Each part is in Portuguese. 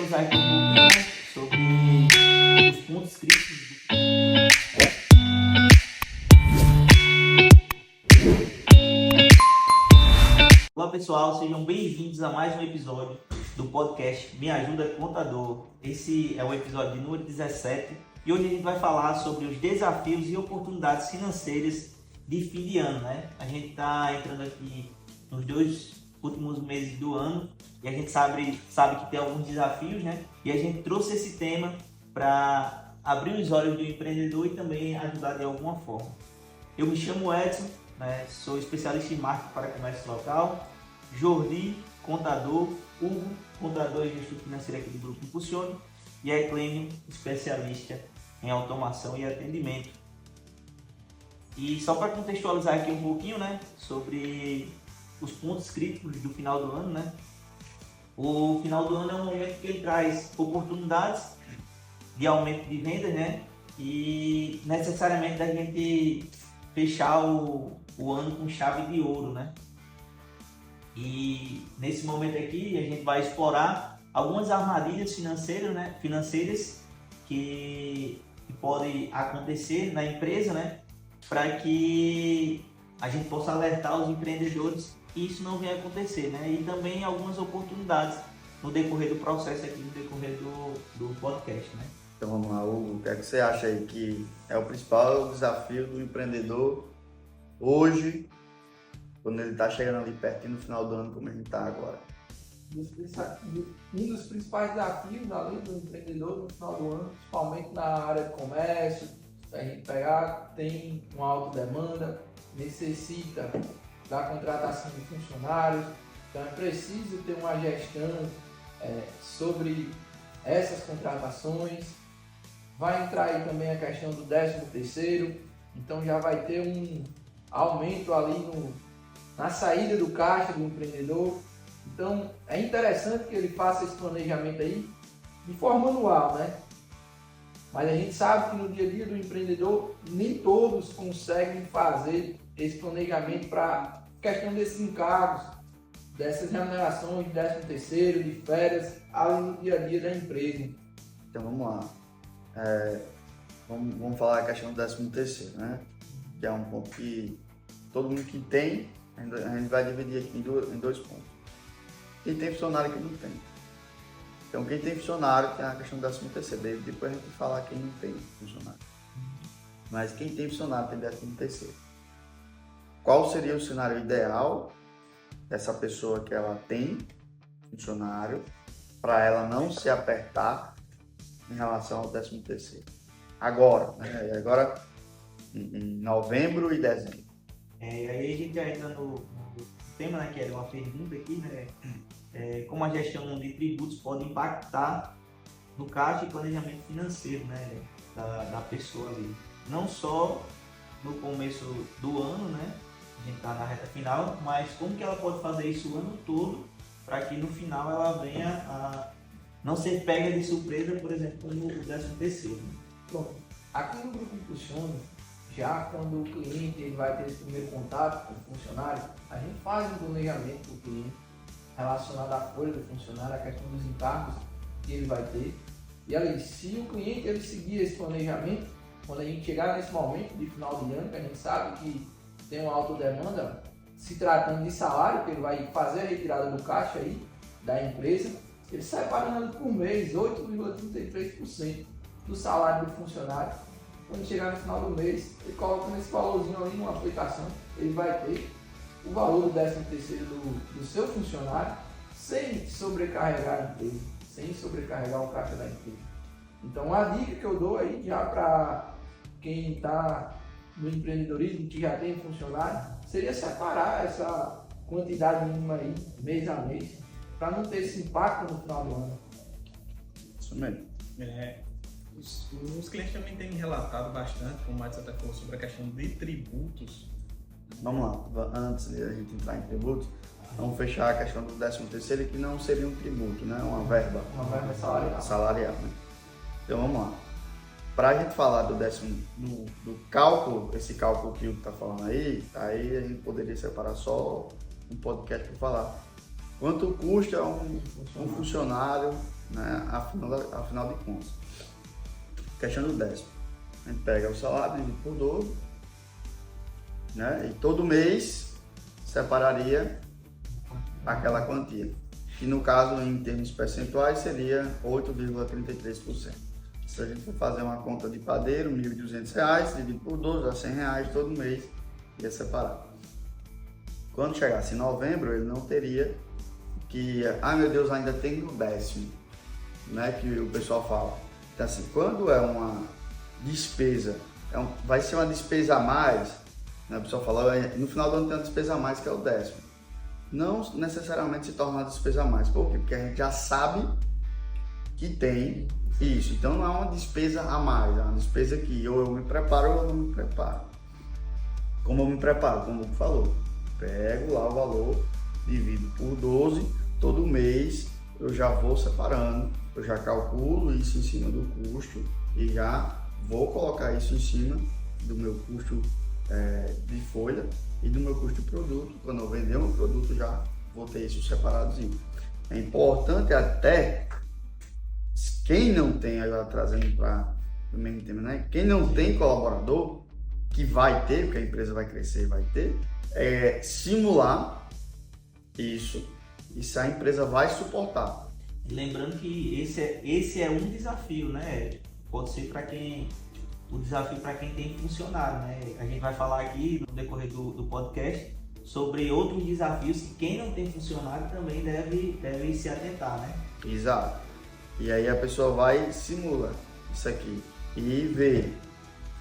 contextualizar aqui um pouquinho, né, sobre os pontos críticos Olá pessoal, sejam bem-vindos a mais um episódio do podcast Me Ajuda Contador. Esse é o episódio número 17 e hoje a gente vai falar sobre os desafios e oportunidades financeiras de fim de ano, né? A gente está entrando aqui nos 2 últimos meses do ano e a gente sabe que tem alguns desafios, né? E a gente trouxe esse tema para abrir os olhos do empreendedor e também ajudar de alguma forma. Eu me chamo Edson, né? Sou especialista em marketing para comércio local, Jordi, contador, Hugo, contador e gestor financeiro aqui do Grupo Impulsione, e a Eclênio, especialista em automação e atendimento. E só para contextualizar aqui um pouquinho, né, sobre os pontos críticos do final do ano, né? O final do ano é um momento que ele traz oportunidades de aumento de vendas, né? E necessariamente a gente fechar o ano com chave de ouro, né? E nesse momento aqui a gente vai explorar algumas armadilhas financeiras, né? Que podem acontecer na empresa, né? Para que a gente possa alertar os empreendedores que isso não venha acontecer, né? E também algumas oportunidades no decorrer do processo aqui, no decorrer do podcast, né? Então vamos lá, Hugo, o que é que você acha aí que é o principal desafio do empreendedor hoje, quando ele está chegando ali pertinho no final do ano, como ele está agora? Um dos principais desafios além do empreendedor no final do ano, principalmente na área de comércio, a gente pegar, tem uma alta demanda, necessita da contratação de funcionários, então é preciso ter uma gestão sobre essas contratações. Vai entrar aí também a questão do 13º, então já vai ter um aumento ali na saída do caixa do empreendedor. Então é interessante que ele faça esse planejamento aí de forma anual, né? Mas a gente sabe que no dia a dia do empreendedor nem todos conseguem fazer esse planejamento para questão desses encargos, dessas remunerações de 13º, de férias, ali no dia a dia da empresa. Então vamos lá. Vamos falar a questão do 13º, né? Que é um ponto que todo mundo que tem, a gente vai dividir aqui em dois pontos. Quem tem funcionário e quem não tem. Então quem tem funcionário tem a questão do 13º, depois a gente vai falar quem não tem funcionário. Mas quem tem funcionário tem 13º. Qual seria o cenário ideal dessa pessoa que ela tem funcionário para ela não se apertar em relação ao 13º? Agora, né? Agora em novembro e dezembro. E aí a gente já entra no tema, né, que era uma pergunta aqui, né? Como a gestão de tributos pode impactar no caixa e planejamento financeiro, né, da pessoa ali. Não só no começo do ano, né? A gente está na reta final, mas como que ela pode fazer isso o ano todo para que no final ela venha a não ser pega de surpresa, por exemplo, como o 13º. Né? Bom, aqui no Grupo Impulsione, já quando o cliente ele vai ter esse primeiro contato com o funcionário, a gente faz um planejamento para o cliente relacionado à folha do funcionário, a questão dos encargos que ele vai ter. E ali, se o cliente ele seguir esse planejamento, quando a gente chegar nesse momento de final de ano, que a gente sabe que tem uma alta demanda, se tratando de salário, que ele vai fazer a retirada do caixa aí da empresa, ele sai pagando por mês 8,33% do salário do funcionário. Quando chegar no final do mês, ele coloca nesse valorzinho ali numa aplicação, ele vai ter o valor do 13º do seu funcionário sem sobrecarregar a empresa, sem sobrecarregar o caixa da empresa. Então a dica que eu dou aí já para quem está no empreendedorismo, que já tem funcionário, seria separar essa quantidade mínima aí, mês a mês, para não ter esse impacto no final do ano. Isso mesmo. Os clientes também têm relatado bastante, como o Matos até falou, sobre a questão de tributos. Vamos lá, antes de a gente entrar em tributos, vamos fechar a questão do 13º, que não seria um tributo, né? Uma verba salarial, né? Então vamos lá. Para a gente falar do cálculo, esse cálculo que o está falando aí a gente poderia separar só um podcast para falar quanto custa um funcionário, né, afinal de contas. Questão do 10º. A gente pega o salário, divide por 12, né, e todo mês separaria aquela quantia. Que no caso, em termos percentuais, seria 8,33%. Se a gente for fazer uma conta de padeiro, R$ 1.200, dividido por 12, dá R$ 100 todo mês, ia separar. Quando chegasse em novembro, ele não teria que, meu Deus, ainda tem o 10º, né, que o pessoal fala. Então assim, quando é uma despesa, vai ser uma despesa a mais, né, o pessoal fala, no final do ano tem uma despesa a mais que é o 10º. Não necessariamente se torna uma despesa a mais. Por quê? Porque a gente já sabe que tem isso. Então não é uma despesa a mais, é uma despesa que ou eu me preparo ou eu não me preparo. Como eu me preparo? Como o Hugo falou, pego lá o valor, divido por 12, todo mês eu já vou separando, eu já calculo isso em cima do custo e já vou colocar isso em cima do meu custo de folha e do meu custo de produto. Quando eu vender um produto, já vou ter isso separadozinho. É importante até quem não tem, agora trazendo para o mesmo tema, né? Quem não tem colaborador, que vai ter, porque a empresa vai crescer e vai ter, simular isso e se a empresa vai suportar. Lembrando que esse é um desafio, né? Pode ser o desafio para quem tem funcionário, né? A gente vai falar aqui no decorrer do podcast sobre outros desafios que quem não tem funcionário também deve se atentar, né? Exato. E aí a pessoa vai simula isso aqui e vê,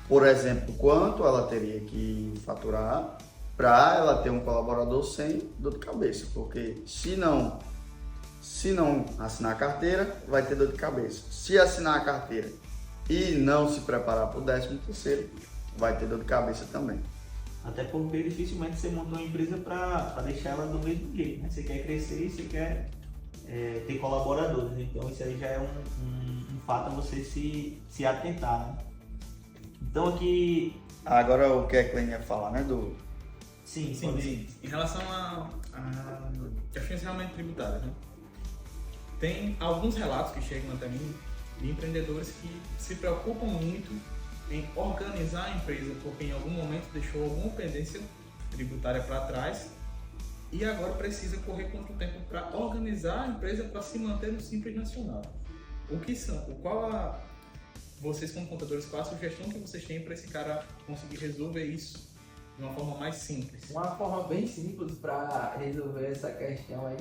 por exemplo, quanto ela teria que faturar para ela ter um colaborador sem dor de cabeça, porque se não assinar a carteira, vai ter dor de cabeça. Se assinar a carteira e não se preparar para o 13º, vai ter dor de cabeça também. Até porque dificilmente você monta uma empresa para deixar ela do mesmo jeito, né? Você quer crescer e você quer ter colaboradores, então isso aí já é um fato a você se atentar, né? Então aqui... Agora o que é que ele ia falar, né? Sim. Em relação a questões realmente tributárias, né? Tem alguns relatos que chegam até mim de empreendedores que se preocupam muito em organizar a empresa porque em algum momento deixou alguma pendência tributária para trás e agora precisa correr contra o tempo para organizar a empresa para se manter no Simples Nacional. Vocês como contadores, qual a sugestão que vocês têm para esse cara conseguir resolver isso de uma forma mais simples? Uma forma bem simples para resolver essa questão aí,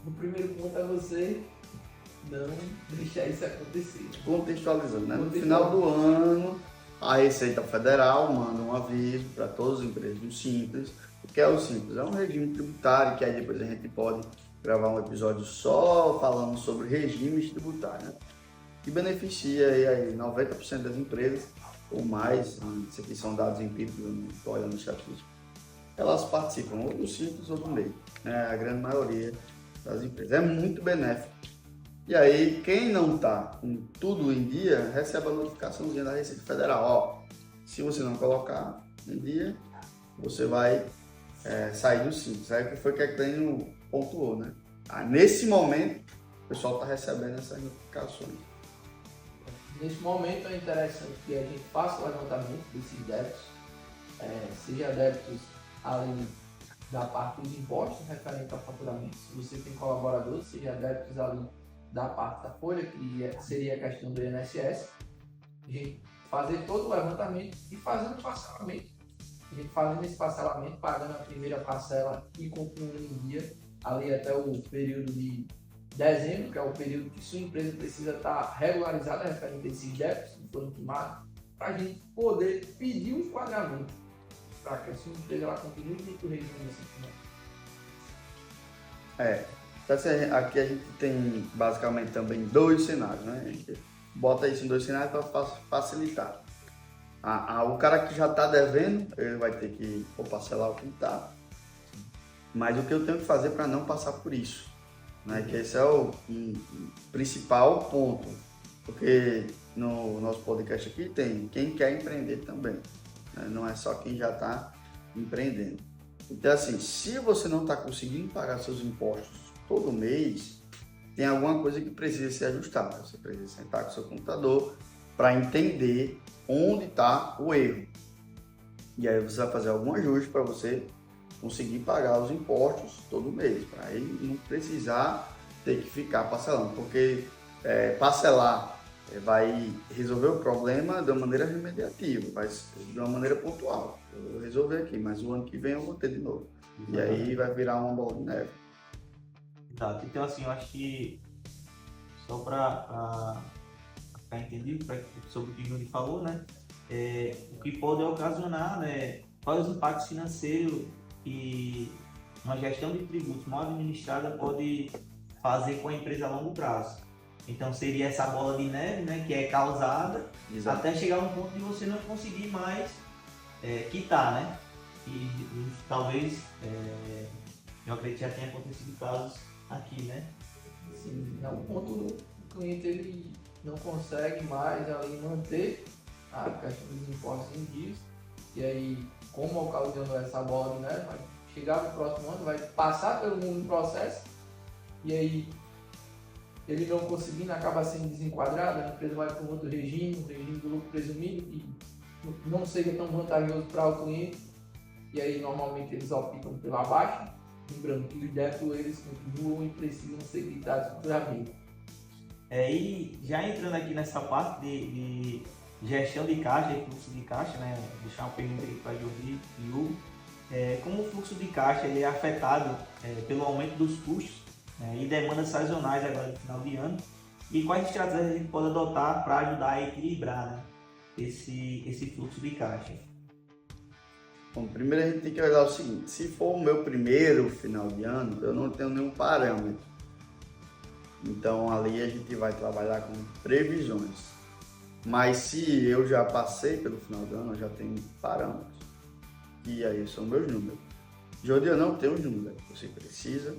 o primeiro ponto é você não deixar isso acontecer. Contextualizando, né? No final do ano, a Receita Federal manda um aviso para todas as empresas do Simples. O que é o Simples? É um regime tributário que aí depois a gente pode gravar um episódio só falando sobre regimes tributários, né? Que beneficia aí 90% das empresas ou mais, isso aqui são dados empíricos, eu não estou olhando estatística, elas participam ou do Simples ou do MEI, né? A grande maioria das empresas. É muito benéfico. E aí, quem não está com tudo em dia, recebe a notificaçãozinha da Receita Federal. Ó, se você não colocar em dia, você vai sair do Simples. Aí que foi que a Clênio pontuou, né? Nesse momento, o pessoal está recebendo essas notificações. Nesse momento é interessante que a gente faça o levantamento desses débitos, seja débitos além da parte dos impostos referente ao faturamento, se você tem colaboradores, seja débitos além da parte da folha, que seria a questão do INSS, a gente fazer todo o levantamento e fazendo o parcelamento. A gente fazendo esse parcelamento, pagando a primeira parcela e concluindo em dia, ali até o período de dezembro, que é o período que sua empresa precisa estar regularizada referente a esses débitos que foram tomados, para a gente poder pedir um enquadramento para que a sua empresa ela continue dentro do regime desse Então, aqui a gente tem basicamente também dois cenários, né? A gente bota isso em dois cenários para facilitar. O cara que já está devendo, ele vai ter que parcelar o que está. Mas o que eu tenho que fazer para não passar por isso? Né? Que esse é o principal ponto. Porque no nosso podcast aqui tem quem quer empreender também. Né? Não é só quem já está empreendendo. Então, assim, se você não está conseguindo pagar seus impostos todo mês tem alguma coisa que precisa ser ajustada. Você precisa sentar com o seu contador para entender onde está o erro. E aí você vai fazer algum ajuste para você conseguir pagar os impostos todo mês, para ele não precisar ter que ficar parcelando, porque parcelar vai resolver o problema de uma maneira remediativa, vai de uma maneira pontual. Eu vou resolver aqui, mas o ano que vem eu vou ter de novo. E aí vai virar uma bola de neve. Exato. Então, assim, eu acho que, só para ficar entendido sobre o que o Júnior falou, né? O que pode ocasionar, né? Quais os impactos financeiros que uma gestão de tributos mal administrada pode fazer com a empresa a longo prazo. Então, seria essa bola de neve, né? Que é causada, Exato. até chegar a um ponto de você não conseguir mais quitar, né? E talvez, eu acredito que já tenha acontecido casos aqui, né? Sim, é um ponto do cliente, ele não consegue mais ali manter a questão dos impostos em dias, e aí, como ocasionou essa bola de neve, vai chegar no próximo ano, vai passar pelo mundo do processo, e aí ele não conseguindo, acaba sendo desenquadrado, a empresa vai para um outro regime, o regime do lucro presumido, que não seja tão vantajoso para o cliente, e aí normalmente eles optam pela baixa, lembrando que os débitos eles continuam e precisam ser quitados futuramente. E já entrando aqui nessa parte de gestão de caixa e fluxo de caixa, né? Deixar uma pergunta aqui para Jordi e Hugo. Como o fluxo de caixa ele é afetado pelo aumento dos custos, né, e demandas sazonais agora no final de ano, e quais estratégias a gente pode adotar para ajudar a equilibrar, né, esse fluxo de caixa? Bom, primeiro a gente tem que olhar o seguinte: se for o meu primeiro final de ano, eu não tenho nenhum parâmetro. Então ali a gente vai trabalhar com previsões. Mas se eu já passei pelo final do ano, eu já tenho parâmetros. E aí são meus números. Jordi, eu não tenho os números. Você precisa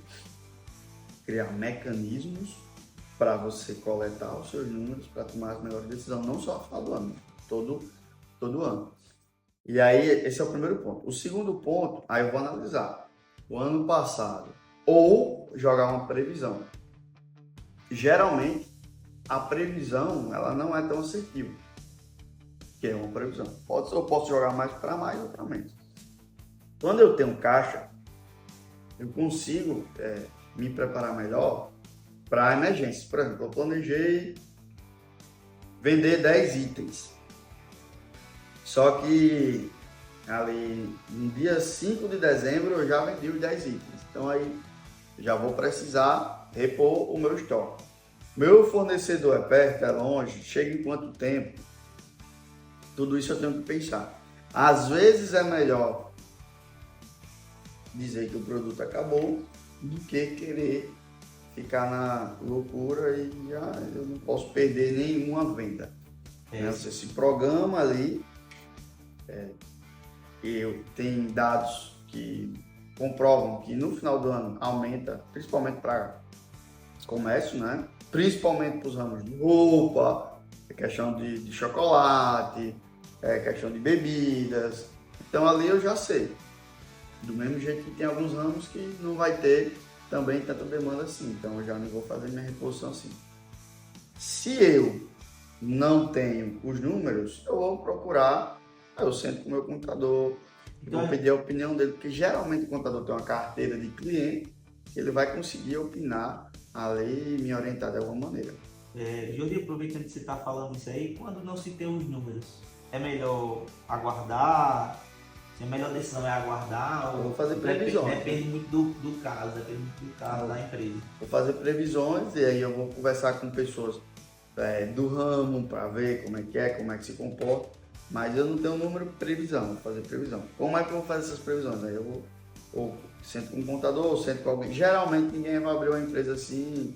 criar mecanismos para você coletar os seus números para tomar as melhores decisões, não só no final do ano, todo ano. E aí, esse é o primeiro ponto. O segundo ponto, aí eu vou analisar o ano passado ou jogar uma previsão. Geralmente, a previsão ela não é tão assertiva, que é uma previsão. Eu posso jogar mais para mais ou para menos. Quando eu tenho caixa, eu consigo me preparar melhor para emergências. Por exemplo, eu planejei vender 10 itens. Só que ali no dia 5 de dezembro eu já vendi os 10 itens. Então aí já vou precisar repor o meu estoque. Meu fornecedor é perto, é longe, chega em quanto tempo? Tudo isso eu tenho que pensar. Às vezes é melhor dizer que o produto acabou do que querer ficar na loucura e eu não posso perder nenhuma venda. Você se programa ali. Eu tenho dados que comprovam que no final do ano aumenta, principalmente para comércio, né? Principalmente para os ramos de roupa, questão de chocolate, questão de bebidas. Então ali eu já sei. Do mesmo jeito que tem alguns ramos que não vai ter também tanta demanda assim. Então eu já não vou fazer minha reposição assim. Se eu não tenho os números, eu vou procurar. Eu sento com o meu contador, vou pedir a opinião dele, porque geralmente o contador tem uma carteira de cliente, que ele vai conseguir opinar ali e me orientar de alguma maneira. Jordi, aproveitando que você está falando isso aí, quando não se tem os números, é melhor aguardar? Se a melhor decisão é aguardar? Eu vou fazer previsões. Depende muito do caso, da empresa. Vou fazer previsões e aí eu vou conversar com pessoas do ramo para ver como é que se comporta. Mas eu não tenho um número de previsão, vou fazer previsão. Como é que eu vou fazer essas previsões? Aí eu vou, ou sento com um contador, ou sento com alguém. Geralmente ninguém vai abrir uma empresa assim,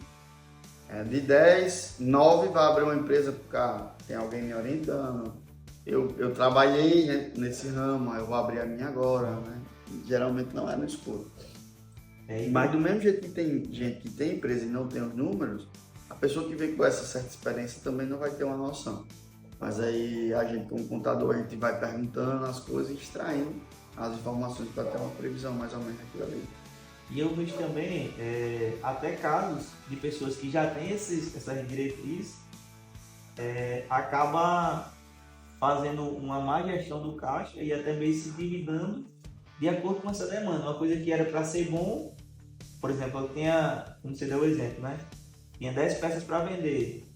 de 10, 9 vai abrir uma empresa porque tem alguém me orientando. Eu trabalhei, né, nesse ramo, eu vou abrir a minha agora, né? Geralmente não é no escuro. Mas do mesmo jeito que tem gente que tem empresa e não tem os números, a pessoa que vem com essa certa experiência também não vai ter uma noção. Mas aí a gente, como contador, a gente vai perguntando as coisas e extraindo as informações para ter uma previsão mais ou menos daquilo ali. E eu vejo também até casos de pessoas que já têm essas diretrizes, acaba fazendo uma má gestão do caixa e até mesmo se endividando de acordo com essa demanda. Uma coisa que era para ser bom, por exemplo, eu tinha, como você deu o exemplo, né? Tinha 10 peças para vender,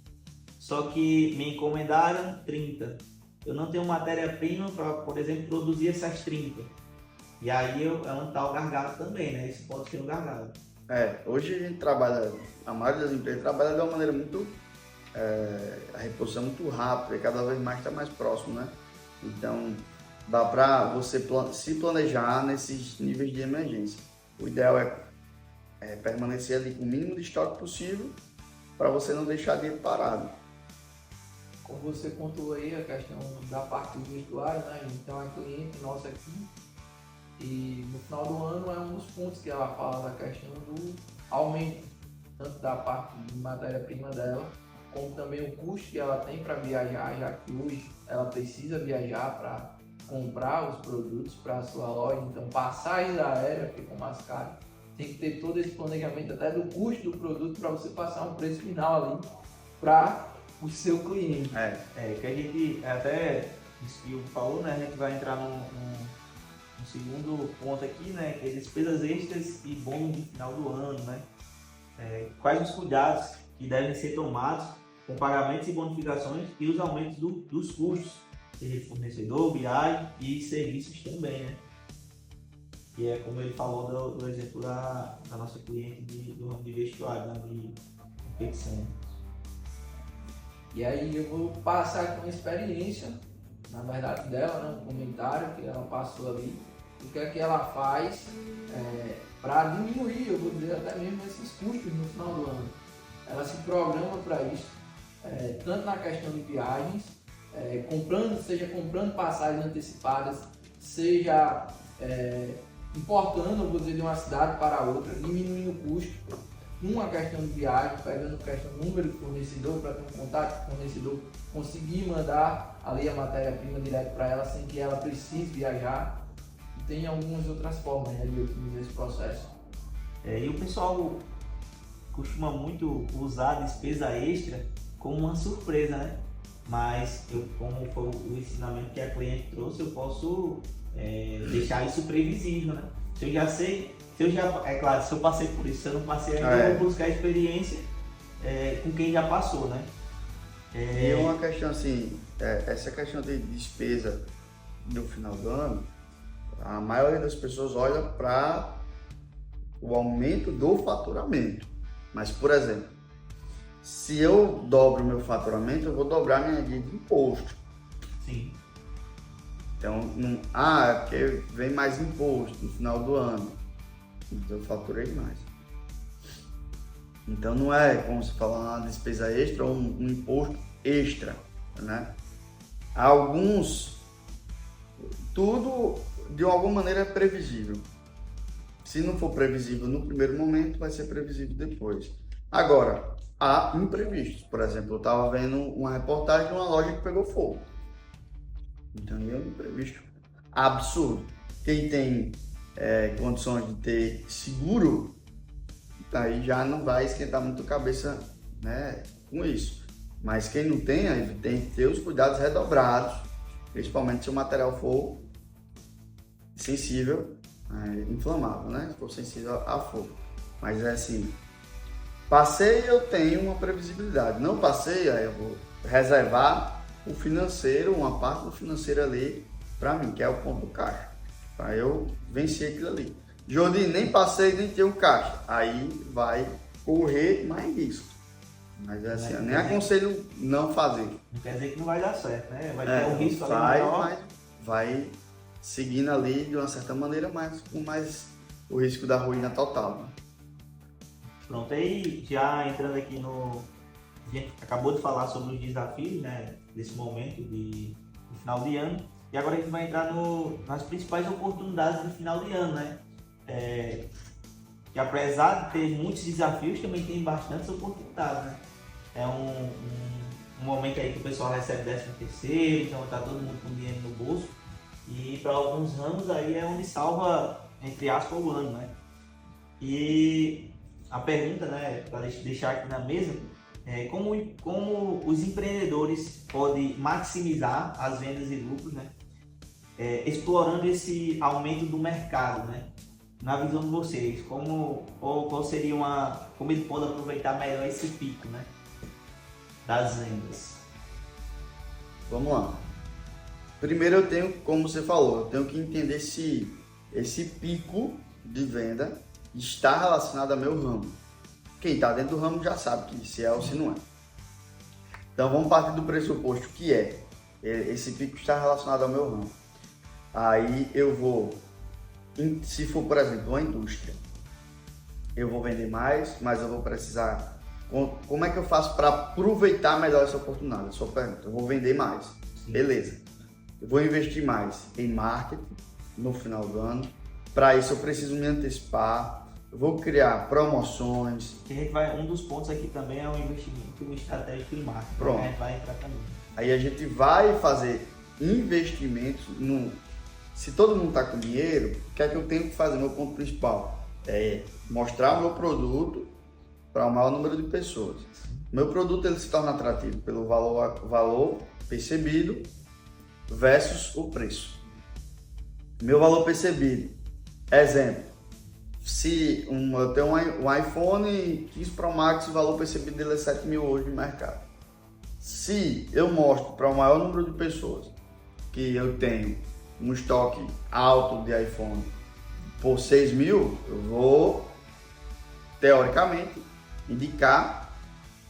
só que me encomendaram 30. Eu não tenho matéria-prima para, por exemplo, produzir essas 30. E aí é um tal gargalo também, né? Isso pode ser um gargalo. Hoje a gente trabalha, a maioria das empresas trabalha de uma maneira muito, a reposição é muito rápida, e cada vez mais está mais próximo, né? Então, dá para você se planejar nesses níveis de emergência. O ideal é permanecer ali com o mínimo de estoque possível para você não deixar dinheiro parado. Como você contou aí a questão da parte do vestuário, né? Então a cliente nossa aqui, e no final do ano é um dos pontos que ela fala da questão do aumento, tanto da parte de matéria-prima dela, como também o custo que ela tem para viajar, já que hoje ela precisa viajar para comprar os produtos para a sua loja, então passagem aérea ficou mais caro. Tem que ter todo esse planejamento até do custo do produto para você passar um preço final ali para o seu cliente. Que a gente até, isso que o Hugo falou, né? A gente vai entrar num segundo ponto aqui, né? Que é despesas extras e bônus de final do ano, né? Quais os cuidados que devem ser tomados com pagamentos e bonificações e os aumentos dos custos, seja de fornecedor, viagem e serviços também, né? E é como ele falou do exemplo da nossa cliente do ramo de vestuário, né? De confecção. E aí eu vou passar aqui uma experiência, na verdade dela, né? Um comentário que ela passou ali, o que é que ela faz para diminuir, eu vou dizer até mesmo esses custos no final do ano. Ela se programa para isso, tanto na questão de viagens, seja comprando passagens antecipadas, seja importando, eu vou dizer, de uma cidade para outra, diminuindo o custo, uma questão de viagem, pegando questão do número de fornecedor, para ter um contato com o fornecedor, conseguir mandar ali a matéria-prima direto para ela, sem que ela precise viajar. E tem algumas outras formas, né, de otimizar esse processo. E o pessoal costuma muito usar a despesa extra como uma surpresa, né? Mas como foi o ensinamento que a cliente trouxe, eu posso deixar isso previsível, né? Se eu já sei, é claro, se eu passei por isso, se eu não passei ainda, eu vou buscar experiência com quem já passou, né? E uma questão assim, essa questão de despesa no final do ano, a maioria das pessoas olha para o aumento do faturamento. Mas, por exemplo, se eu dobro o meu faturamento, eu vou dobrar minha guia de imposto. Sim. Então, porque vem mais imposto no final do ano, então eu faturei mais. Então não é como se falar uma despesa extra ou um imposto extra, né? Tudo de alguma maneira é previsível. Se não for previsível no primeiro momento, vai ser previsível depois. Agora, há imprevistos. Por exemplo, eu estava vendo uma reportagem de uma loja que pegou fogo. Então, é um imprevisto absurdo. Quem tem condições de ter seguro, aí já não vai esquentar muito a cabeça, né, com isso. Mas quem não tem, aí tem que ter os cuidados redobrados, principalmente se o material for sensível, inflamável, né? Se for sensível a fogo. Mas é assim, passei, eu tenho uma previsibilidade. Não passei, aí eu vou reservar o financeiro, uma parte do financeiro ali para mim, que é o ponto do caixa, para eu vencer aquilo ali. Jordi, nem passei, nem tenho caixa, aí vai correr mais risco. Mas é assim, eu nem aconselho não fazer. Não quer dizer que não vai dar certo, né? Vai ter um risco ali maior. Mas vai seguindo ali de uma certa maneira, mas com mais o risco da ruína total, né? Pronto, aí já entrando aqui a gente acabou de falar sobre os desafios, né, desse momento de final de ano, e agora a gente vai entrar nas principais oportunidades do final de ano, né? Que apesar de ter muitos desafios, também tem bastantes oportunidades, né? É um momento aí que o pessoal recebe 13º, então tá todo mundo com dinheiro no bolso, e para alguns ramos aí é onde salva, entre aspas, o ano, né? E a pergunta, né, para deixar aqui na mesa, é como os empreendedores podem maximizar as vendas e lucros, né, explorando esse aumento do mercado, né? Na visão de vocês, qual seria como ele pode aproveitar melhor esse pico, né, das vendas? Vamos lá. Primeiro eu tenho, como você falou, eu tenho que entender se esse pico de venda está relacionado ao meu ramo. Quem está dentro do ramo já sabe que se é ou se não é. Então vamos partir do pressuposto que esse pico está relacionado ao meu ramo. Aí eu vou, se for, por exemplo, uma indústria, eu vou vender mais, mas eu vou precisar... Como é que eu faço para aproveitar melhor essa oportunidade? Sua pergunta. Eu vou vender mais. Sim. Beleza. Eu vou investir mais em marketing no final do ano. Para isso eu preciso me antecipar. Eu vou criar promoções. Um dos pontos aqui também é o investimento estratégico em marketing. Pronto. A gente vai entrar também. Aí a gente vai fazer investimentos no... Se todo mundo está com dinheiro, o que é que eu tenho que fazer? Meu ponto principal é mostrar o meu produto para o maior número de pessoas. Meu produto ele se torna atrativo pelo valor percebido versus o preço. Meu valor percebido, exemplo, se eu tenho um iPhone 15 Pro Max, o valor percebido dele é 7 mil hoje no mercado. Se eu mostro para o maior número de pessoas que eu tenho um estoque alto de iPhone por 6 mil, eu vou, teoricamente, indicar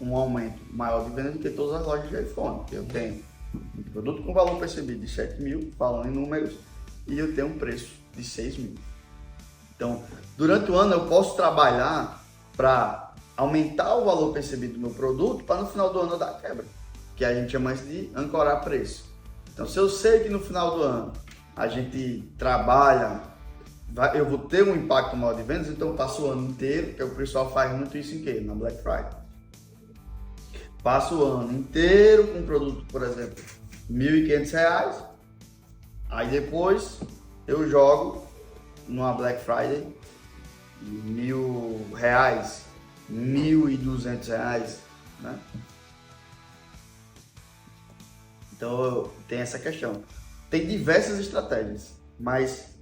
um aumento maior de venda do que todas as lojas de iPhone. Eu tenho um produto com valor percebido de 7 mil, falando em números, e eu tenho um preço de 6 mil. Então, durante o ano eu posso trabalhar para aumentar o valor percebido do meu produto para no final do ano eu dar quebra, que a gente chama isso de ancorar preço. Então, se eu sei que no final do ano a gente trabalha, eu vou ter um impacto maior de vendas, então eu passo o ano inteiro, que o pessoal faz muito isso em quê? Na Black Friday. Passo o ano inteiro com um produto, por exemplo, R$1.500, aí depois eu jogo numa Black Friday R$1.000, R$1.200, né? Então tem essa questão. Tem diversas estratégias, mas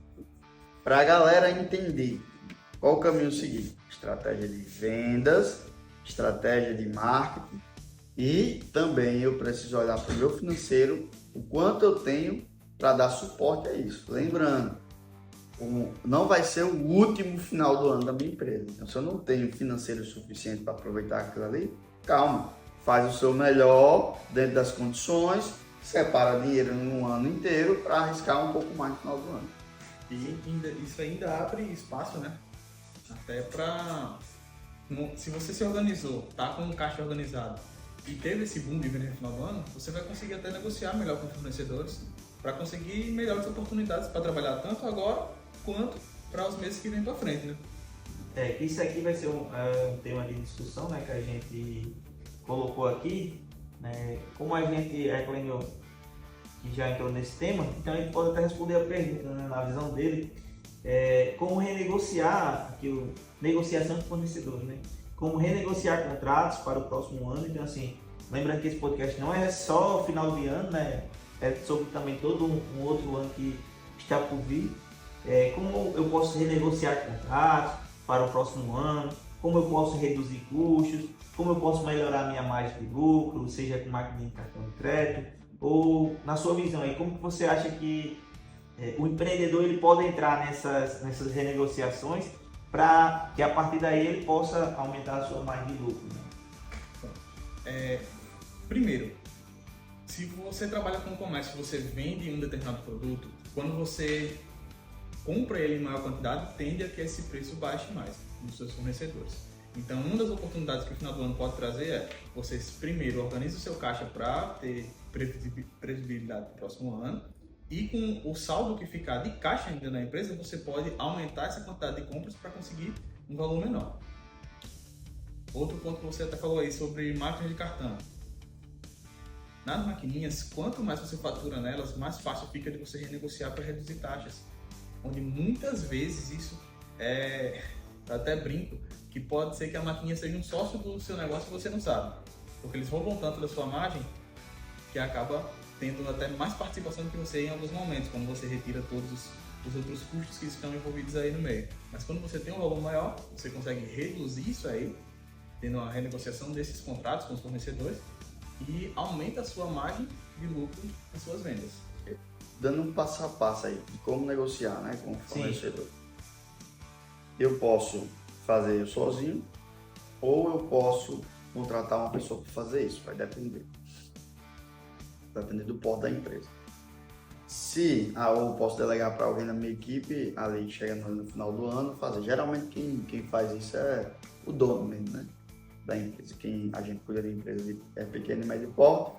para a galera entender qual o caminho seguir, estratégia de vendas, estratégia de marketing, e também eu preciso olhar para o meu financeiro, o quanto eu tenho para dar suporte a isso. Lembrando, não vai ser o último final do ano da minha empresa. Então, se eu não tenho financeiro suficiente para aproveitar aquilo ali, calma, faz o seu melhor dentro das condições, separa dinheiro no ano inteiro para arriscar um pouco mais no final do ano. E isso ainda abre espaço, né? Até para... Se você se organizou, tá com um caixa organizado e teve esse boom de venda no final do ano, você vai conseguir até negociar melhor com os fornecedores para conseguir melhores oportunidades para trabalhar tanto agora quanto para os meses que vêm para frente, né? Isso aqui vai ser um tema de discussão, né, que a gente colocou aqui, né? Como a gente aprendeu que já entrou nesse tema, então a gente pode até responder a pergunta, né, na visão dele, como renegociar, negociação de fornecedores, né? Como renegociar contratos para o próximo ano. Então, assim, lembrando que esse podcast não é só final de ano, né? É sobre também todo um outro ano que está por vir. Como eu posso renegociar contratos para o próximo ano, como eu posso reduzir custos, como eu posso melhorar minha margem de lucro, seja com máquina de cartão de crédito, ou na sua visão aí, como que você acha que o empreendedor ele pode entrar nessas renegociações para que a partir daí ele possa aumentar a sua margem de lucro, né? Primeiro, se você trabalha com comércio, você vende um determinado produto, quando você compra ele em maior quantidade, tende a que esse preço baixe mais nos seus fornecedores. Então, uma das oportunidades que o final do ano pode trazer é você primeiro organiza o seu caixa para ter previsibilidade para o próximo ano, e com o saldo que ficar de caixa ainda na empresa, você pode aumentar essa quantidade de compras para conseguir um valor menor. Outro ponto que você até falou aí sobre máquinas de cartão. Nas maquininhas, quanto mais você fatura nelas, mais fácil fica de você renegociar para reduzir taxas. Onde muitas vezes isso Eu até brinco que pode ser que a maquininha seja um sócio do seu negócio e você não sabe. Porque eles roubam tanto da sua margem que acaba tendo até mais participação do que você em alguns momentos, quando você retira todos os outros custos que estão envolvidos aí no meio. Mas quando você tem um valor maior, você consegue reduzir isso aí, tendo uma renegociação desses contratos com os fornecedores e aumenta a sua margem de lucro nas suas vendas. Dando um passo a passo aí de como negociar, né, com o fornecedor. Eu posso fazer eu sozinho ou eu posso contratar uma pessoa para fazer isso, vai depender. Vai depender do porte da empresa. Se eu posso delegar para alguém da minha equipe, ali chega no final do ano, fazer. Geralmente quem faz isso é o dono mesmo, né? Da empresa. Quem a gente cuida da empresa é pequeno e médio porte.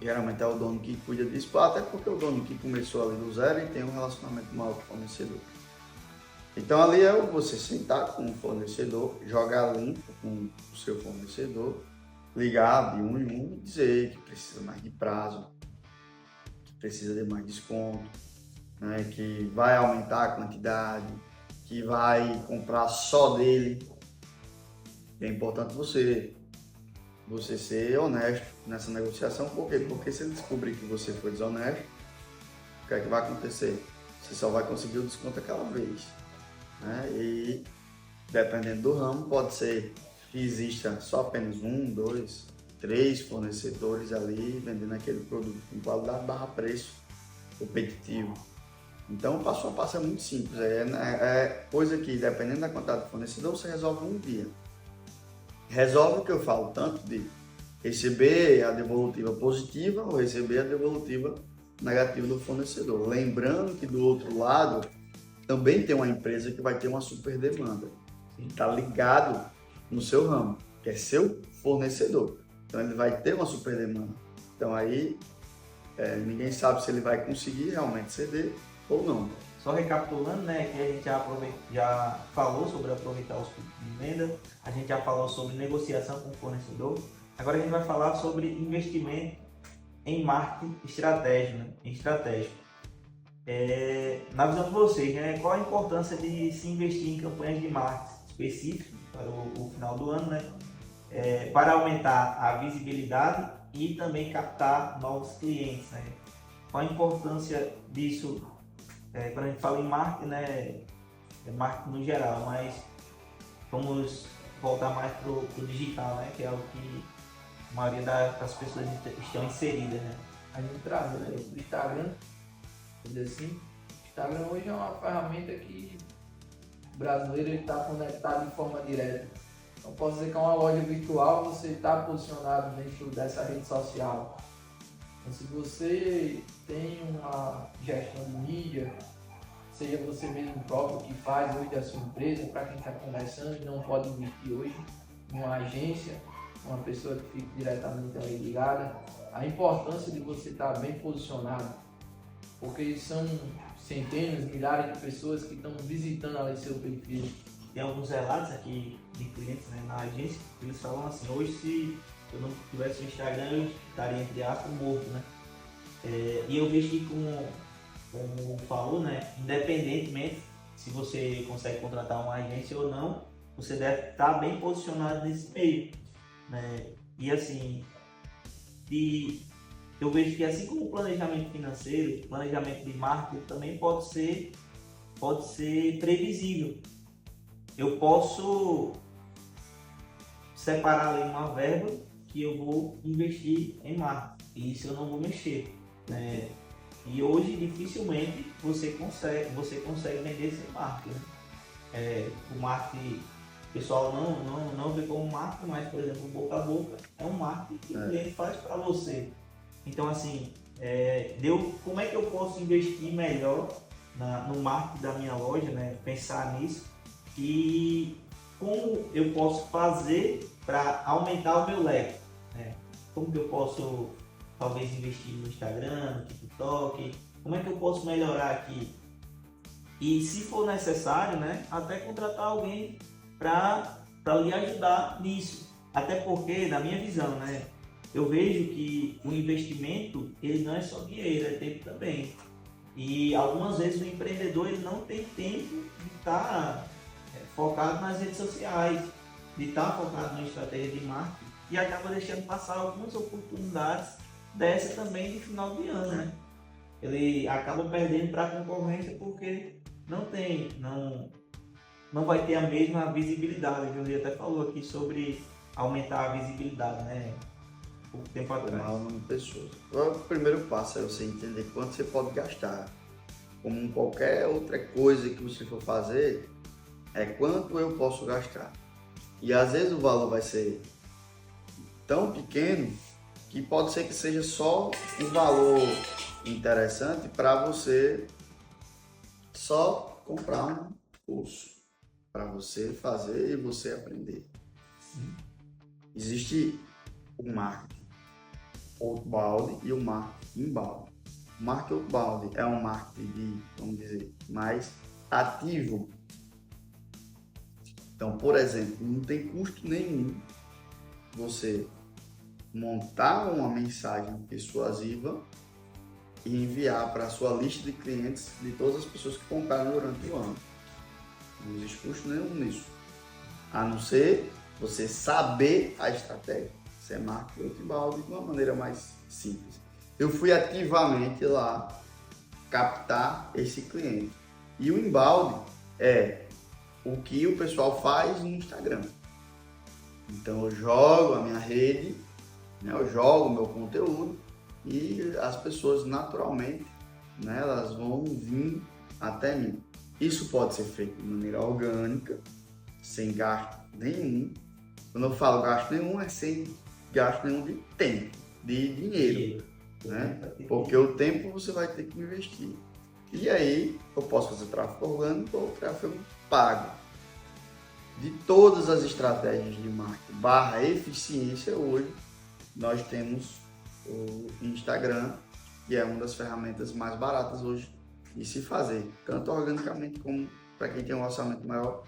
Geralmente é o dono que cuida disso, até porque o dono que começou ali do zero e tem um relacionamento maior com o fornecedor. Então ali é você sentar com o fornecedor, jogar limpo com o seu fornecedor, ligar de um em um e dizer que precisa mais de prazo, que precisa de mais desconto, né, que vai aumentar a quantidade, que vai comprar só dele. É importante você ser honesto nessa negociação. Por quê? Porque se ele descobrir que você foi desonesto, o que é que vai acontecer? Você só vai conseguir o desconto aquela vez, né? E dependendo do ramo, pode ser que exista só apenas 1, 2, 3 fornecedores ali vendendo aquele produto com qualidade barra preço competitivo. Então o passo a passo é muito simples, é coisa que dependendo da quantidade de fornecedor você resolve um dia. Resolve o que eu falo, tanto de receber a devolutiva positiva ou receber a devolutiva negativa do fornecedor. Lembrando que do outro lado também tem uma empresa que vai ter uma super demanda. Está ligado no seu ramo, que é seu fornecedor. Então ele vai ter uma super demanda. Então aí ninguém sabe se ele vai conseguir realmente ceder ou não. Só recapitulando, né, que a gente já falou sobre aproveitar os custos de venda, a gente já falou sobre negociação com o fornecedor, agora a gente vai falar sobre investimento em marketing estratégico. Na visão de vocês, né, qual a importância de se investir em campanhas de marketing específicas para o final do ano, né, para aumentar a visibilidade e também captar novos clientes, né? Qual a importância disso? Quando a gente fala em marketing, né, é marketing no geral, mas vamos voltar mais para o digital, né, que é o que a maioria das pessoas estão inseridas, né? A gente traz, né, o Instagram, vamos dizer assim. O Instagram hoje é uma ferramenta que o brasileiro está conectado de forma direta. Então posso dizer que é uma loja virtual, você está posicionado dentro dessa rede social. Então, se você tem uma gestão de mídia, seja você mesmo próprio que faz hoje a sua empresa, para quem está começando e não pode investir hoje em uma agência, uma pessoa que fique diretamente ali ligada, a importância de você estar bem posicionado, porque são centenas, milhares de pessoas que estão visitando ali seu perfil. Tem alguns relatos aqui de clientes, né, na agência, que eles falam assim: hoje se eu não tivesse o Instagram, eu estaria, entre aspas, morto, né? E eu vejo que, como falou, né, independentemente se você consegue contratar uma agência ou não, você deve estar bem posicionado nesse meio, né? E assim, eu vejo que assim como o planejamento financeiro, o planejamento de marketing também pode ser previsível. Eu posso separar ali uma verba que eu vou investir em marketing, e isso eu não vou mexer, né? E hoje dificilmente você consegue vender sem marketing, né? O marketing, o pessoal não vê como marketing, mas por exemplo, o boca a boca é um marketing que o cliente faz para você. Então assim, como é que eu posso investir melhor no marketing da minha loja, né? Pensar nisso e como eu posso fazer para aumentar o meu leque, né? Como que eu posso talvez investir no Instagram, no TikTok, como é que eu posso melhorar aqui? E se for necessário, né, até contratar alguém para lhe ajudar nisso. Até porque, na minha visão, né, eu vejo que o investimento, ele não é só dinheiro, é tempo também. E algumas vezes o empreendedor ele não tem tempo de estar focado nas redes sociais, de estar focado na estratégia de marketing e acaba deixando passar algumas oportunidades dessa também de final de ano, né? Ele acaba perdendo para a concorrência porque não vai ter a mesma visibilidade. O José até falou aqui sobre aumentar a visibilidade, né? Pouco tempo atrás. Formar o número de pessoas. O primeiro passo é você entender quanto você pode gastar. Como qualquer outra coisa que você for fazer, é quanto eu posso gastar. E às vezes o valor vai ser tão pequeno que pode ser que seja só um valor interessante para você só comprar um curso, para você fazer e você aprender. Existe o marketing outbound e o marketing inbound. O marketing outbound é um marketing vamos dizer, mais ativo. Então, por exemplo, não tem custo nenhum você montar uma mensagem persuasiva e enviar para a sua lista de clientes de todas as pessoas que compraram durante o ano. Não existe custo nenhum nisso. A não ser você saber a estratégia. Isso é marketing outbound de uma maneira mais simples. Eu fui ativamente lá captar esse cliente. E o inbound é o que o pessoal faz no Instagram. Então eu jogo a minha rede, né, eu jogo o meu conteúdo e as pessoas naturalmente, né, elas vão vir até mim. Isso pode ser feito de maneira orgânica, sem gasto nenhum. Quando eu falo gasto nenhum, é sem gasto nenhum de tempo, de dinheiro, né? Porque o tempo você vai ter que investir. E aí eu posso fazer tráfego orgânico ou tráfego pago. De todas as estratégias de marketing / eficiência hoje, nós temos o Instagram, que é uma das ferramentas mais baratas hoje de se fazer, tanto organicamente como para quem tem um orçamento maior,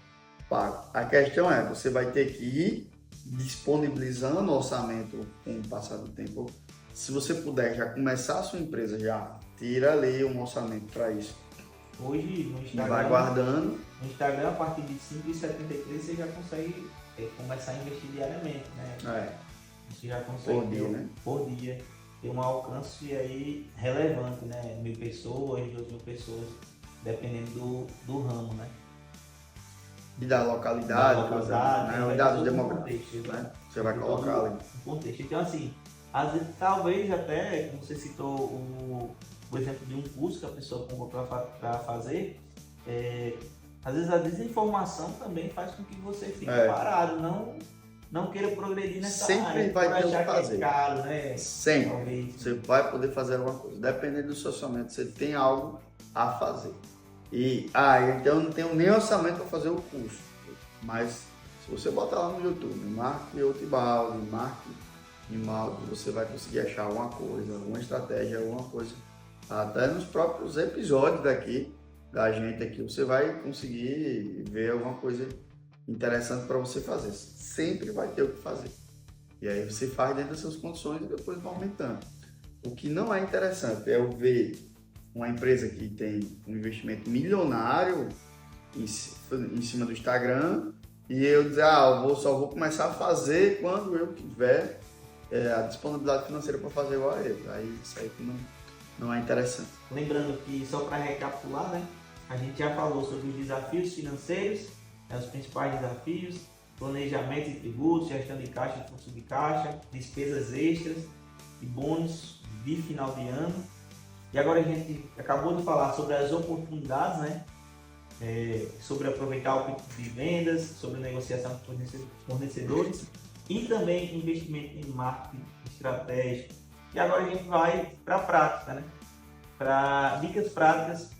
pago. A questão é, você vai ter que ir disponibilizando o orçamento com o passar do tempo. Se você puder já começar a sua empresa, já tira ali um orçamento para isso. Hoje no Instagram, vai guardando. No Instagram, a partir de R$ 5,73 você já consegue começar a investir diariamente, né? Você já consegue Por dia, né? Por dia ter um alcance aí relevante, né? 1.000 pessoas, 2.000 pessoas, dependendo do ramo, né? E da localidade, né? Os dados um demográficos, contexto, né? Você vai colocar ali. Um contexto. Então, assim, às vezes, talvez até, como você citou o exemplo de um curso que a pessoa comprou para fazer, às vezes a desinformação também faz com que você fique parado, não queira progredir nessa área. Sempre vai ter o que fazer. É caro, né? Sempre. Talvez. Você vai poder fazer alguma coisa. Dependendo do seu orçamento, você tem algo a fazer. E, então eu não tenho nem orçamento para fazer o curso. Mas se você botar lá no YouTube, marketing outbound, marketing inbound, você vai conseguir achar alguma coisa, alguma estratégia, alguma coisa. Até nos próprios episódios daqui, da gente aqui, você vai conseguir ver alguma coisa interessante para você fazer. Sempre vai ter o que fazer. E aí você faz dentro das suas condições e depois vai aumentando. O que não é interessante é eu ver uma empresa que tem um investimento milionário em cima do Instagram e eu dizer, eu só vou começar a fazer quando eu tiver a disponibilidade financeira para fazer igual a ele. Aí isso aí não é interessante. Lembrando que, só para recapitular, né, a gente já falou sobre os desafios financeiros, os principais desafios, planejamento de tributos, gestão de caixa e fluxo de caixa, despesas extras e bônus de final de ano. E agora a gente acabou de falar sobre as oportunidades, né? Sobre aproveitar o pico de vendas, sobre negociação com fornecedores e também investimento em marketing estratégico. E agora a gente vai para a prática, né? Para dicas práticas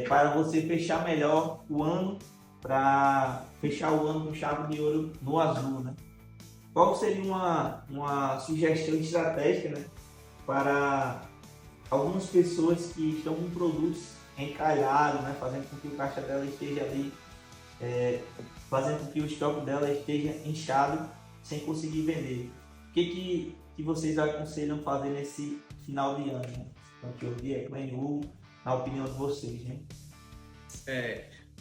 para você fechar melhor o ano, para fechar o ano com chave de ouro no azul, né? Qual seria uma sugestão estratégica, né, para algumas pessoas que estão com produtos encalhados, né, fazendo com que o caixa dela esteja ali, fazendo com que o estoque dela esteja inchado sem conseguir vender? O que vocês aconselham fazer nesse final de ano, né? Então, na opinião de vocês, né?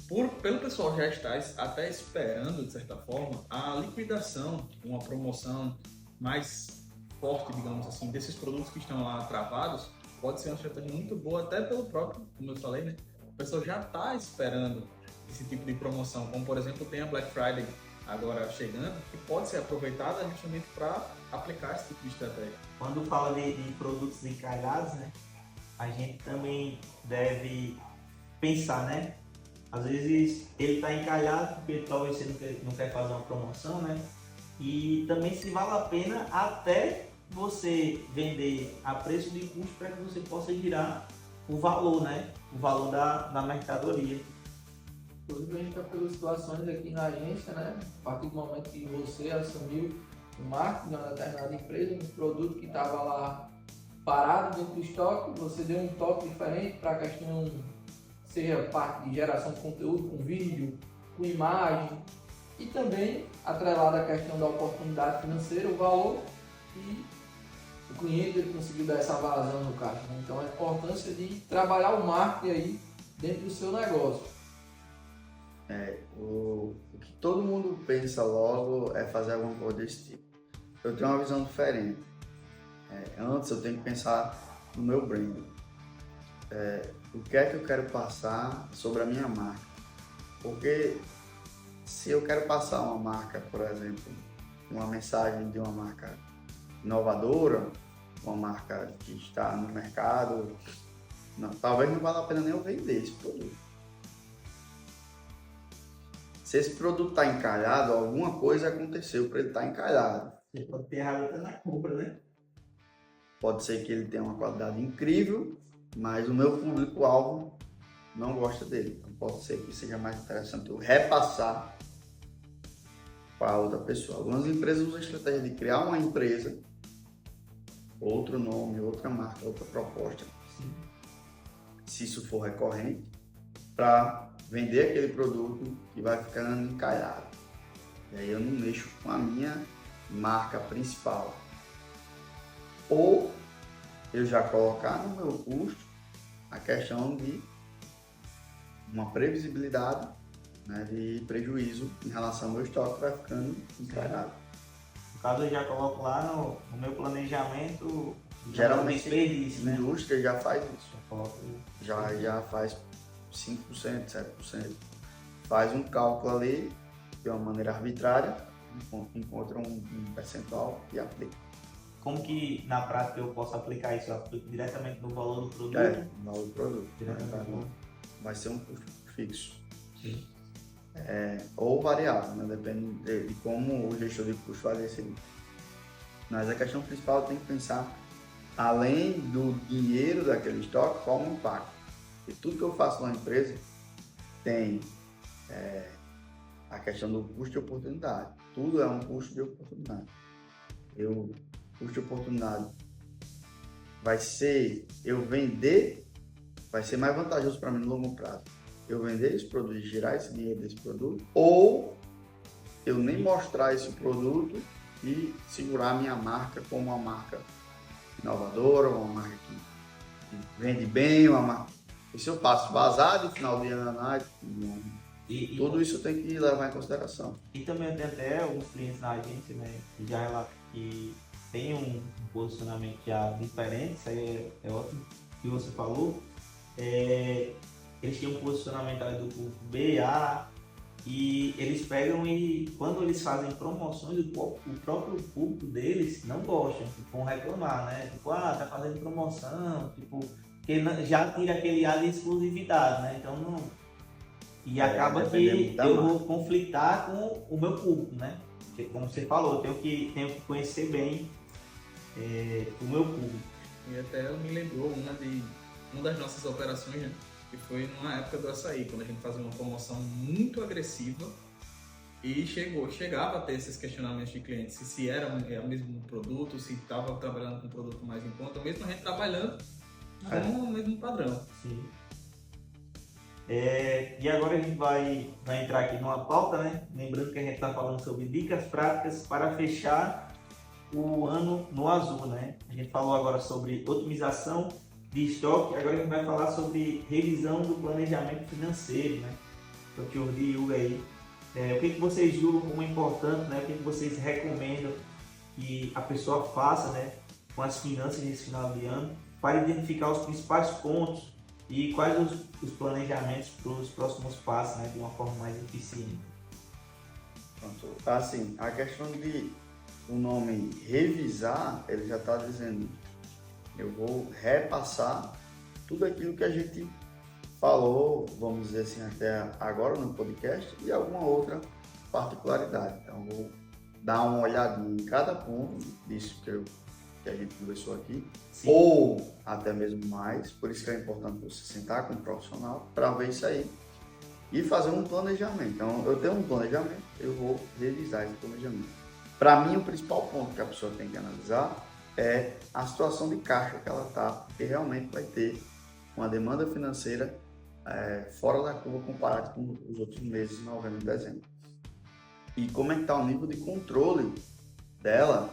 Pelo pessoal já estar até esperando, de certa forma, a liquidação, uma promoção mais forte, digamos assim, desses produtos que estão lá travados, pode ser uma estratégia muito boa, até pelo próprio, como eu falei, né? O pessoal já está esperando esse tipo de promoção, como por exemplo tem a Black Friday agora chegando, que pode ser aproveitada justamente para aplicar esse tipo de estratégia. Quando fala de produtos encalhados, né, a gente também deve pensar, né? Às vezes ele está encalhado porque talvez você não quer fazer uma promoção, né? E também se vale a pena até você vender a preço de custo para que você possa girar o valor, né? O valor da mercadoria. Inclusive a gente está pelas situações aqui na agência, né? A partir do momento que você assumiu o marketing de uma determinada empresa, um produto que estava lá parado dentro do estoque, você deu um toque diferente para a questão, seja parte de geração de conteúdo, com vídeo, com imagem, e também atrelada à questão da oportunidade financeira, o valor, e o cliente ele conseguiu dar essa vazão no caixa. Né? Então a importância de trabalhar o marketing aí dentro do seu negócio. O que todo mundo pensa logo é fazer alguma coisa desse tipo. Eu tenho uma visão diferente. Antes eu tenho que pensar no meu branding. O que é que eu quero passar sobre a minha marca? Porque se eu quero passar uma marca, por exemplo, uma mensagem de uma marca inovadora, uma marca que está no mercado, talvez não valha a pena nem eu vender esse produto. Se esse produto está encalhado, alguma coisa aconteceu para ele estar encalhado. Você pode ter errado até na compra, né? Pode ser que ele tenha uma qualidade incrível, mas o meu público-alvo não gosta dele. Então pode ser que seja mais interessante eu repassar para outra pessoa. Algumas empresas usam a estratégia de criar uma empresa, outro nome, outra marca, outra proposta, se isso for recorrente, para vender aquele produto que vai ficando encalhado. E aí eu não mexo com a minha marca principal. Ou eu já colocar no meu custo a questão de uma previsibilidade, né, de prejuízo em relação ao meu estoque que vai ficando encalhado. No caso, eu já coloco lá no meu planejamento, Geralmente desperdício, a né? indústria já faz isso. Já coloco. Já faz 5%, 7%. Faz um cálculo ali de uma maneira arbitrária, encontra um percentual e aplica. Como que na prática eu posso aplicar isso? Eu aplico diretamente no valor do produto? No valor do produto. Diretamente no... Vai ser um custo fixo. Sim. Ou variável, né? Depende de como o gestor de custo vai decidir. Mas a questão principal tem que pensar, além do dinheiro daquele estoque, qual o impacto. E tudo que eu faço na empresa tem a questão do custo de oportunidade. Tudo é um custo de oportunidade. O custo de oportunidade vai ser eu vender, vai ser mais vantajoso para mim no longo prazo. Eu vender esse produto e gerar esse dinheiro desse produto, ou eu nem mostrar esse produto e segurar a minha marca como uma marca inovadora, uma marca que vende bem, uma marca. E se eu passo vazado no final de ano, tudo isso tem que levar em consideração. E também tem até alguns clientes na agência, né, que já relatam que tem um posicionamento já diferente, isso aí é ótimo que você falou. Eles têm um posicionamento ali do público B, A, e eles pegam e quando eles fazem promoções, o próprio público deles não gosta, vão reclamar, né? Tipo, tá fazendo promoção, tipo, que já tira aquele ar de exclusividade, né? Então não. E acaba que eu vou conflitar com o meu público, né? Porque, como você falou, eu tenho que conhecer bem o meu público. E até me lembrou uma das nossas operações, né? Que foi numa época do açaí, quando a gente fazia uma promoção muito agressiva e chegava a ter esses questionamentos de clientes, se era o mesmo produto, se estava trabalhando com um produto mais em conta, mesmo a gente trabalhando com o mesmo padrão. Sim. E agora a gente vai entrar aqui numa pauta, né? Lembrando que a gente está falando sobre dicas práticas para fechar o ano no azul, né? A gente falou agora sobre otimização de estoque, agora a gente vai falar sobre revisão do planejamento financeiro, né? Dr. Jordi e Hugo aí, o que vocês julgam como importante, né? O que vocês recomendam que a pessoa faça, né, com as finanças nesse final de ano, para identificar os principais pontos e quais os planejamentos para os próximos passos, né, de uma forma mais eficiente. Pronto. Assim, a questão de o nome revisar, ele já está dizendo, eu vou repassar tudo aquilo que a gente falou, vamos dizer assim, até agora no podcast e alguma outra particularidade. Então, vou dar uma olhadinha em cada ponto disso que a gente conversou aqui, Sim. ou até mesmo mais, por isso que é importante você sentar com um profissional para ver isso aí e fazer um planejamento. Então, eu tenho um planejamento, eu vou revisar esse planejamento. Para mim, o principal ponto que a pessoa tem que analisar é a situação de caixa que ela está, porque realmente vai ter uma demanda financeira fora da curva comparado com os outros meses, novembro e dezembro. E como é que está o nível de controle dela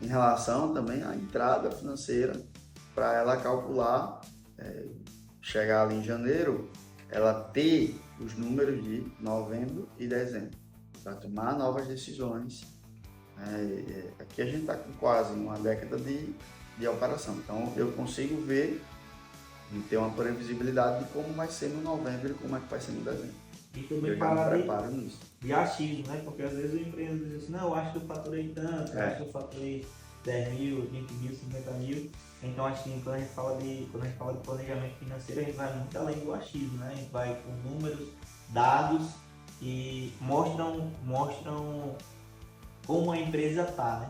em relação também à entrada financeira, para ela calcular, chegar ali em janeiro, ela ter os números de novembro e dezembro, para tomar novas decisões. Aqui a gente está com quase uma década de operação, então eu consigo ver e ter uma previsibilidade de como vai ser no novembro e como é que vai ser no dezembro. E também Eu já me parar preparo nisso. de achismo, né? Porque às vezes o empreendedor diz assim, não, eu acho que eu faturei tanto, eu acho que eu faturei 10 mil, 20 mil, 50 mil. Então, acho que quando a gente fala de planejamento financeiro, a gente vai muito além do achismo, né? A gente vai com números, dados e mostram como a empresa está, né?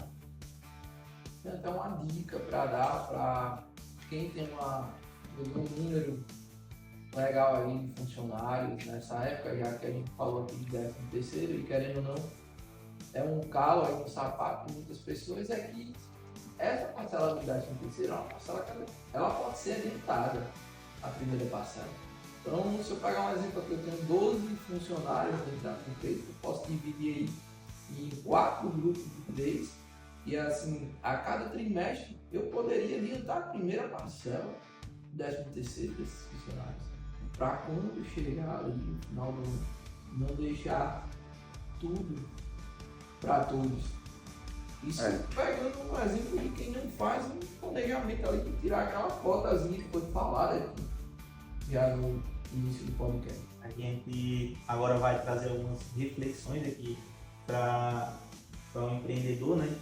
Então, uma dica para dar para quem tem um número legal aí de funcionários nessa época, já que a gente falou aqui de 13º e querendo ou não, é um calo aí no sapato de muitas pessoas, é que essa parcela do 13º é uma parcela que ela pode ser adiantada, a primeira parcela. Então, se eu pegar um exemplo aqui, eu tenho 12 funcionários dentro da empresa, eu posso dividir aí em 4 grupos de 3 e assim, a cada trimestre eu poderia adiantar a primeira parcela do 13º desses funcionários, para quando chegar ali no final do ano, não deixar tudo para todos. Isso pegando um exemplo de quem não faz um planejamento ali, de tirar aquela cotazinha que foi falada aqui já no início do podcast. A gente agora vai trazer algumas reflexões aqui para o empreendedor, né?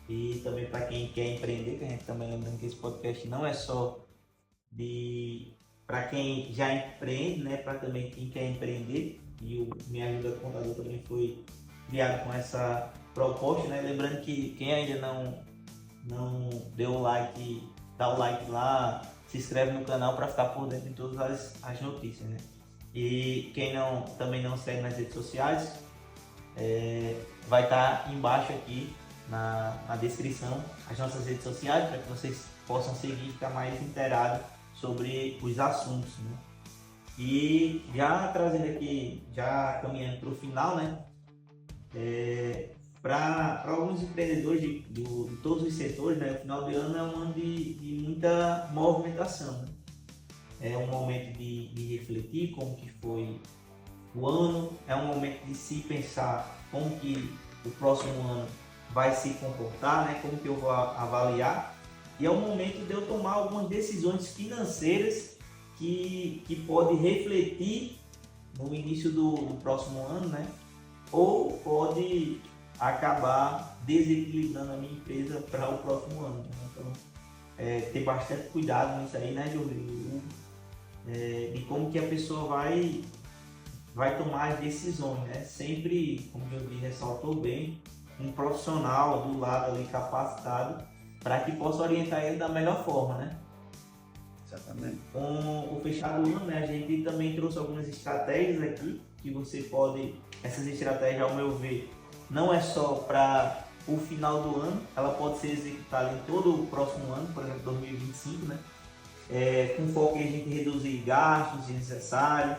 E também para quem quer empreender, que a gente também lembrando que esse podcast não é só para quem já empreende, né? Para também quem quer empreender. E o Me Ajuda Contador também foi criado com essa proposta, né? Lembrando que quem ainda não deu o like, dá o like lá, se inscreve no canal para ficar por dentro de todas as notícias, né? E quem também não segue nas redes sociais, vai estar embaixo aqui na descrição as nossas redes sociais, para que vocês possam seguir e ficar mais inteirados sobre os assuntos, né? E já trazendo aqui, já caminhando para o final, né? Para alguns empreendedores de todos os setores, né? O final de ano é um ano de muita movimentação, né? É um momento de refletir como que foi o ano, é um momento de se pensar como que o próximo ano vai se comportar, né? Como que eu vou avaliar, e é o momento de eu tomar algumas decisões financeiras que pode refletir no início do próximo ano, né? Ou pode acabar desequilibrando a minha empresa para o próximo ano, né? Então, ter bastante cuidado nisso aí, né, Rodrigo? De como que a pessoa vai tomar as decisões, né? Sempre, como o Jordi ressaltou bem, um profissional do lado ali capacitado para que possa orientar ele da melhor forma, né? Exatamente. Com o fechado do ano, né, a gente também trouxe algumas estratégias aqui que você pode, essas estratégias, ao meu ver, não é só para o final do ano, ela pode ser executada em todo o próximo ano, por exemplo, 2025, né? Com foco em a gente reduzir gastos desnecessários,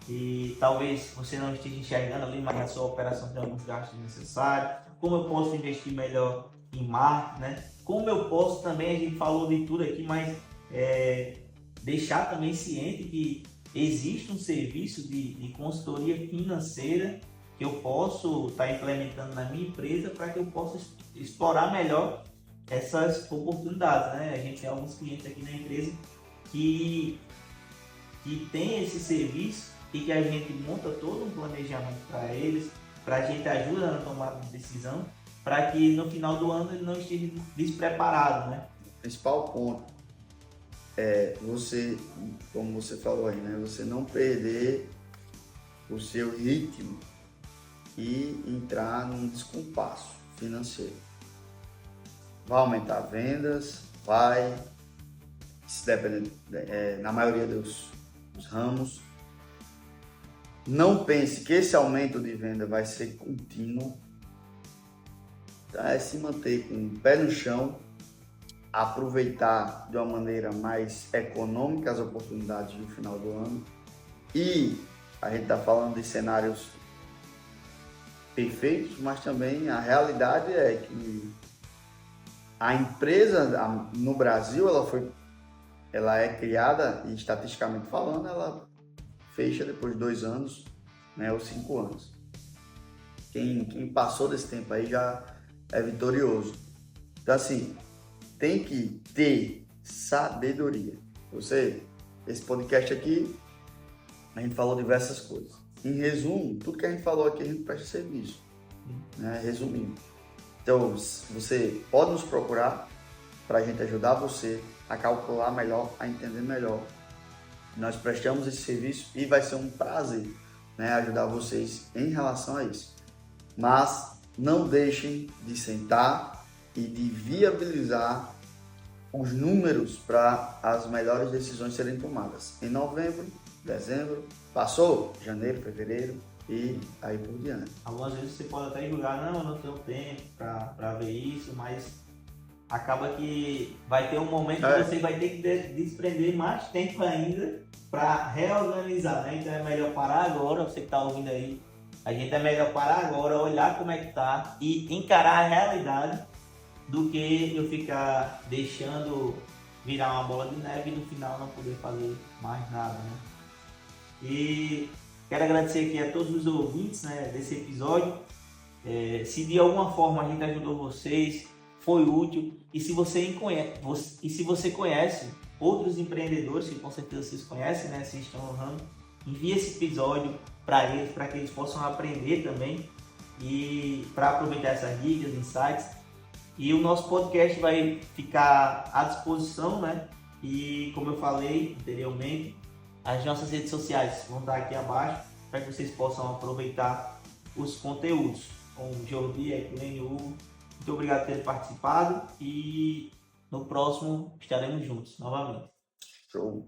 e talvez você não esteja enxergando ali, mas a sua operação tem alguns gastos necessários. Como eu posso investir melhor em marketing, né? Como eu posso também, a gente falou de tudo aqui, mas deixar também ciente que existe um serviço de consultoria financeira que eu posso estar implementando na minha empresa para que eu possa explorar melhor essas oportunidades, né? A gente tem alguns clientes aqui na empresa que tem esse serviço e que a gente monta todo um planejamento para eles, para a gente ajuda na tomada de decisão, para que no final do ano ele não esteja despreparado, né? O principal ponto é você, como você falou aí, né? Você não perder o seu ritmo e entrar num descompasso financeiro. Vai aumentar vendas, vai, se depender, na maioria dos ramos. Não pense que esse aumento de venda vai ser contínuo. É se manter com o pé no chão, aproveitar de uma maneira mais econômica as oportunidades no final do ano. E a gente está falando de cenários perfeitos, mas também a realidade é que a empresa no Brasil ela é criada, e estatisticamente falando, ela fecha depois de 2 anos, né, ou 5 anos. Quem passou desse tempo aí já é vitorioso. Então, assim, tem que ter sabedoria. Esse podcast aqui, a gente falou diversas coisas. Em resumo, tudo que a gente falou aqui a gente presta serviço, né? Resumindo. Então, você pode nos procurar para a gente ajudar você a calcular melhor, a entender melhor. Nós prestamos esse serviço e vai ser um prazer, né, ajudar vocês em relação a isso. Mas não deixem de sentar e de viabilizar os números para as melhores decisões serem tomadas. Em novembro, dezembro, passou janeiro, fevereiro e aí por diante. Algumas vezes você pode até julgar, não, eu não tenho tempo para ver isso, mas acaba que vai ter um momento que você vai ter que desprender mais tempo ainda para reorganizar, né? Então é melhor parar agora, você que está ouvindo aí, a gente é melhor parar agora, olhar como é que tá e encarar a realidade do que eu ficar deixando virar uma bola de neve e no final não poder fazer mais nada, né? E quero agradecer aqui a todos os ouvintes, né, desse episódio. Se de alguma forma a gente ajudou vocês, foi útil, e se você conhece outros empreendedores, que com certeza vocês conhecem, né, vocês estão honrando, envie esse episódio para eles, para que eles possam aprender também e para aproveitar essas dicas, insights. E o nosso podcast vai ficar à disposição, né? E como eu falei anteriormente, as nossas redes sociais vão estar aqui abaixo para que vocês possam aproveitar os conteúdos. Com o Jordi, Equilene, Hugo, muito obrigado por ter participado e no próximo estaremos juntos novamente. Show!